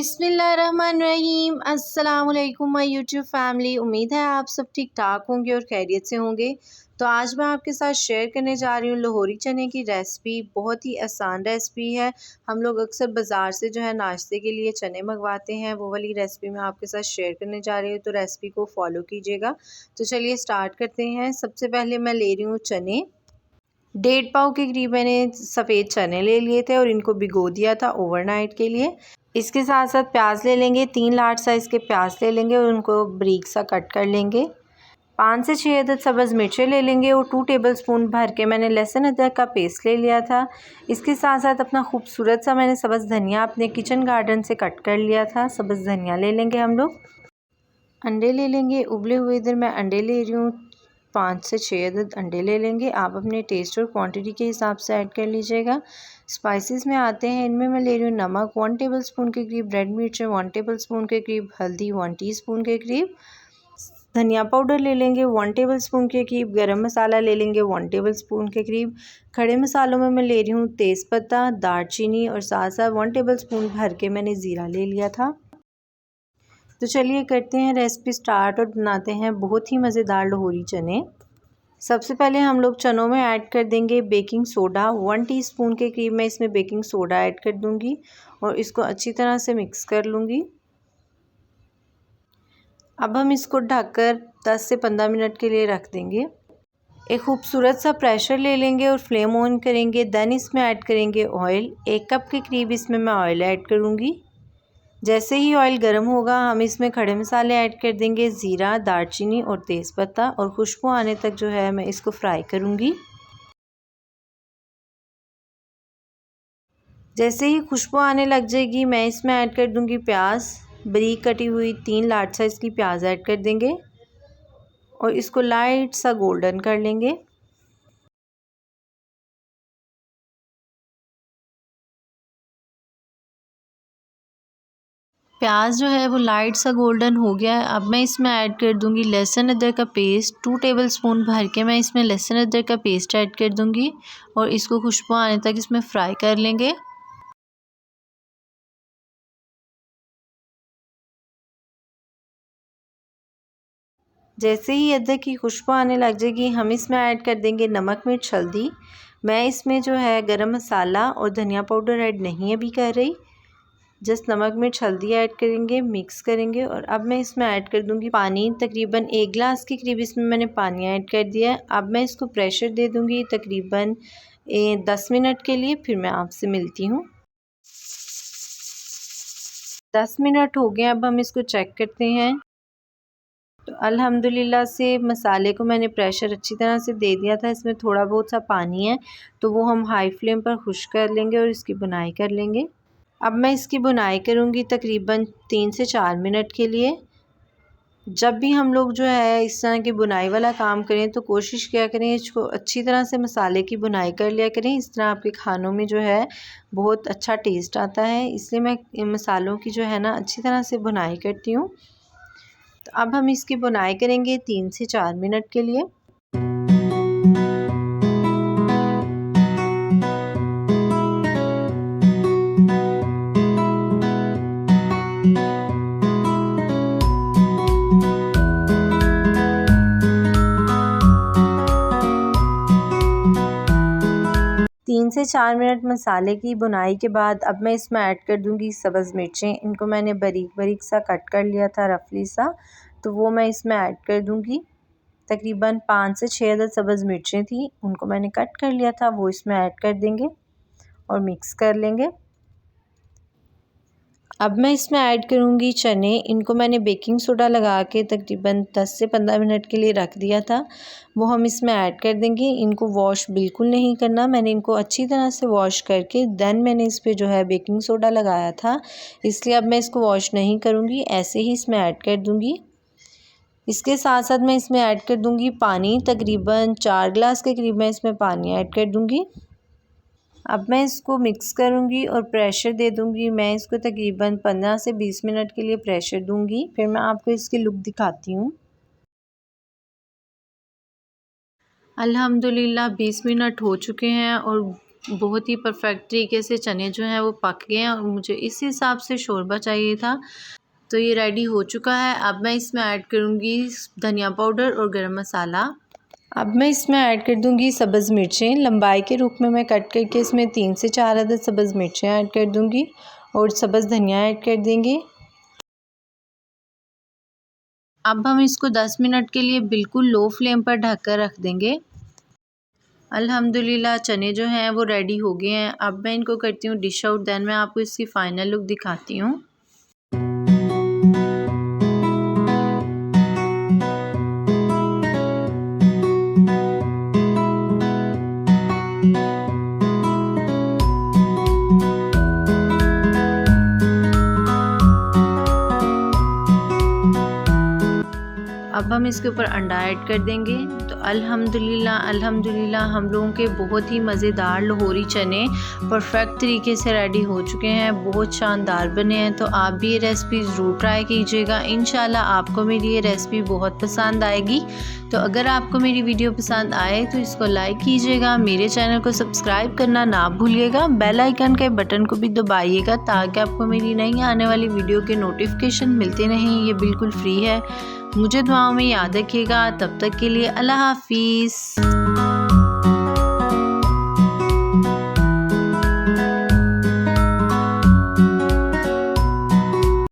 बिस्मिल्लाहिर्रहमानिर्रहीम। अस्सलाम वालेकुम माय यूट्यूब फैमिली। उम्मीद है आप सब ठीक ठाक होंगे और खैरियत से होंगे। तो आज मैं आपके साथ शेयर करने जा रही हूँ लाहौरी चने की रेसिपी। बहुत ही आसान रेसिपी है। हम लोग अक्सर बाज़ार से जो है नाश्ते के लिए चने मंगवाते हैं, वो वाली रेसिपी मैं आपके साथ शेयर करने जा रही हूँ। तो रेसिपी को फॉलो कीजिएगा। तो चलिए स्टार्ट करते हैं। सबसे पहले मैं ले रही हूँ चने। 1.5 पाव के करीब मैंने सफ़ेद चने ले लिए थे और इनको भिगो दिया था ओवरनाइट के लिए। इसके साथ साथ प्याज ले लेंगे, 3 लार्ज साइज़ के प्याज ले लेंगे और उनको बारीक सा कट कर लेंगे। 5 से 6 अदद सब्ज़ मिर्चें ले लेंगे और 2 टेबलस्पून भर के मैंने लहसुन अदरक का पेस्ट ले लिया था। इसके साथ साथ अपना खूबसूरत सा मैंने सब्ज़ धनिया अपने किचन गार्डन से कट कर लिया था। सब्ज़ धनिया ले लेंगे हम लोग। अंडे ले लेंगे उबले हुए। इधर मैं अंडे ले रही हूँ, 5 से 6 अदद अंडे ले लेंगे। आप अपने टेस्ट और क्वांटिटी के हिसाब से ऐड कर लीजिएगा। स्पाइसेस में आते हैं, इनमें मैं ले रही हूँ नमक 1 टेबलस्पून के करीब, रेड मिर्चें 1 टेबलस्पून के करीब, हल्दी 1 टीस्पून के करीब, धनिया पाउडर ले लेंगे 1 टेबलस्पून के करीब, गरम मसाला ले लेंगे 1 टेबलस्पून के करीब। खड़े मसालों में मैं ले रही हूँ तेज़पत्ता, दालचीनी और साथ साथ 1 टेबलस्पून भर के मैंने ज़ीरा ले लिया था। तो चलिए करते हैं रेसिपी स्टार्ट और बनाते हैं बहुत ही मज़ेदार लाहौरी चने। सबसे पहले हम लोग चनों में ऐड कर देंगे बेकिंग सोडा। 1 टीस्पून के करीब मैं इसमें बेकिंग सोडा ऐड कर दूंगी और इसको अच्छी तरह से मिक्स कर लूँगी। अब हम इसको ढककर 10 से 15 मिनट के लिए रख देंगे। एक खूबसूरत सा प्रेशर ले लेंगे और फ्लेम ऑन करेंगे। देन इसमें ऐड करेंगे ऑयल। 1 कप के करीब इसमें मैं ऑयल ऐड करूँगी। जैसे ही ऑयल गर्म होगा हम इसमें खड़े मसाले ऐड कर देंगे, ज़ीरा, दालचीनी और तेज़पत्ता, और खुशबू आने तक जो है मैं इसको फ्राई करूँगी। जैसे ही खुशबू आने लग जाएगी मैं इसमें ऐड कर दूँगी प्याज। बारीक कटी हुई 3 लार्ज साइज़ की प्याज ऐड कर देंगे और इसको लाइट सा गोल्डन कर लेंगे। प्याज जो है वो लाइट सा गोल्डन हो गया है। अब मैं इसमें ऐड कर दूंगी लहसुन अदरक का पेस्ट। 2 टेबलस्पून भर के मैं इसमें लहसुन अदरक का पेस्ट ऐड कर दूंगी और इसको खुशबू आने तक इसमें फ्राई कर लेंगे। जैसे ही अदरक की खुशबू आने लग जाएगी हम इसमें ऐड कर देंगे नमक, मिर्च, हल्दी। मैं इसमें जो है गरम मसाला और धनिया पाउडर ऐड नहीं अभी कर रही, जस्ट नमक, मिर्च, हल्दी ऐड करेंगे, मिक्स करेंगे। और अब मैं इसमें ऐड कर दूंगी पानी। तकरीबन 1 गिलास के करीब इसमें मैंने पानी ऐड कर दिया है। अब मैं इसको प्रेशर दे दूंगी तकरीबन 10 मिनट के लिए। फिर मैं आपसे मिलती हूँ। 10 मिनट हो गए, अब हम इसको चेक करते हैं। तो अल्हम्दुलिल्लाह से मसाले को मैंने प्रेशर अच्छी तरह से दे दिया था। इसमें थोड़ा बहुत सा पानी है तो वो हम हाई फ्लेम पर खुश्क कर लेंगे और इसकी बुनाई कर लेंगे। अब मैं इसकी बुनाई करूँगी तकरीबन 3 से 4 मिनट के लिए। जब भी हम लोग जो है इस तरह की बुनाई वाला काम करें तो कोशिश किया करें इसको अच्छी तरह से मसाले की बुनाई कर लिया करें। इस तरह आपके खानों में जो है बहुत अच्छा टेस्ट आता है, इसलिए मैं मसालों की जो है ना अच्छी तरह से बुनाई करती हूँ। तो अब हम इसकी बुनाई करेंगे 3 से 4 मिनट के लिए। 3 से 4 मिनट मसाले की बुनाई के बाद अब मैं इसमें ऐड कर दूंगी सब्ज़ मिर्चें। इनको मैंने बारीक बारीक सा कट कर लिया था, रफली सा, तो वो मैं इसमें ऐड कर दूंगी। तकरीबन 5 से 6 अदद सब्ज़ मिर्चें थी, उनको मैंने कट कर लिया था, वो इसमें ऐड कर देंगे और मिक्स कर लेंगे। अब मैं इसमें ऐड करूँगी चने। इनको मैंने बेकिंग सोडा लगा के तकरीबन 10 से 15 मिनट के लिए रख दिया था, वो हम इसमें ऐड कर देंगे। इनको वॉश बिल्कुल नहीं करना, मैंने इनको अच्छी तरह से वॉश करके देन मैंने इस पर जो है बेकिंग सोडा लगाया था, इसलिए अब मैं इसको वॉश नहीं करूँगी, ऐसे ही इसमें ऐड कर दूँगी। इसके साथ साथ मैं इसमें ऐड कर दूँगी पानी। तकरीबन 4 गिलास के करीब मैं इसमें पानी ऐड कर दूँगी। अब मैं इसको मिक्स करूँगी और प्रेशर दे दूँगी। मैं इसको तकरीबन 15 से 20 मिनट के लिए प्रेशर दूँगी, फिर मैं आपको इसकी लुक दिखाती हूँ। अल्हम्दुलिल्लाह 20 मिनट हो चुके हैं और बहुत ही परफेक्ट तरीके से चने जो हैं वो पक गए हैं और मुझे इस हिसाब से शोरबा चाहिए था। तो ये रेडी हो चुका है। अब मैं इसमें ऐड करूँगी धनिया पाउडर और गरम मसाला। अब मैं इसमें ऐड कर दूँगी सब्ज़ मिर्चें। लंबाई के रूप में मैं कट करके इसमें 3 से 4 अदद सब्ज़ मिर्चें ऐड कर दूँगी और सब्ज़ धनिया ऐड कर देंगे। अब हम इसको 10 मिनट के लिए बिल्कुल लो फ्लेम पर ढक कर रख देंगे। अल्हम्दुलिल्लाह चने जो हैं वो रेडी हो गए हैं। अब मैं इनको करती हूँ डिश आउट, देन मैं आपको इसकी फ़ाइनल लुक दिखाती हूँ। अब हम इसके ऊपर अंडा ऐड कर देंगे। तो अल्हम्दुलिल्लाह हम लोगों के बहुत ही मज़ेदार लाहौरी चने परफेक्ट तरीके से रेडी हो चुके हैं, बहुत शानदार बने हैं। तो आप भी ये रेसिपी ज़रूर ट्राई कीजिएगा। इंशाल्लाह आपको मेरी ये रेसिपी बहुत पसंद आएगी। तो अगर आपको मेरी वीडियो पसंद आए तो इसको लाइक कीजिएगा, मेरे चैनल को सब्सक्राइब करना ना भूलिएगा, बेल आइकन के बटन को भी दबाइएगा ताकि आपको मेरी नई आने वाली वीडियो के नोटिफिकेशन मिलते रहें। ये बिल्कुल फ्री है। मुझे दुआओं में याद रखिएगा। तब तक के लिए अल्लाह हाफिज़।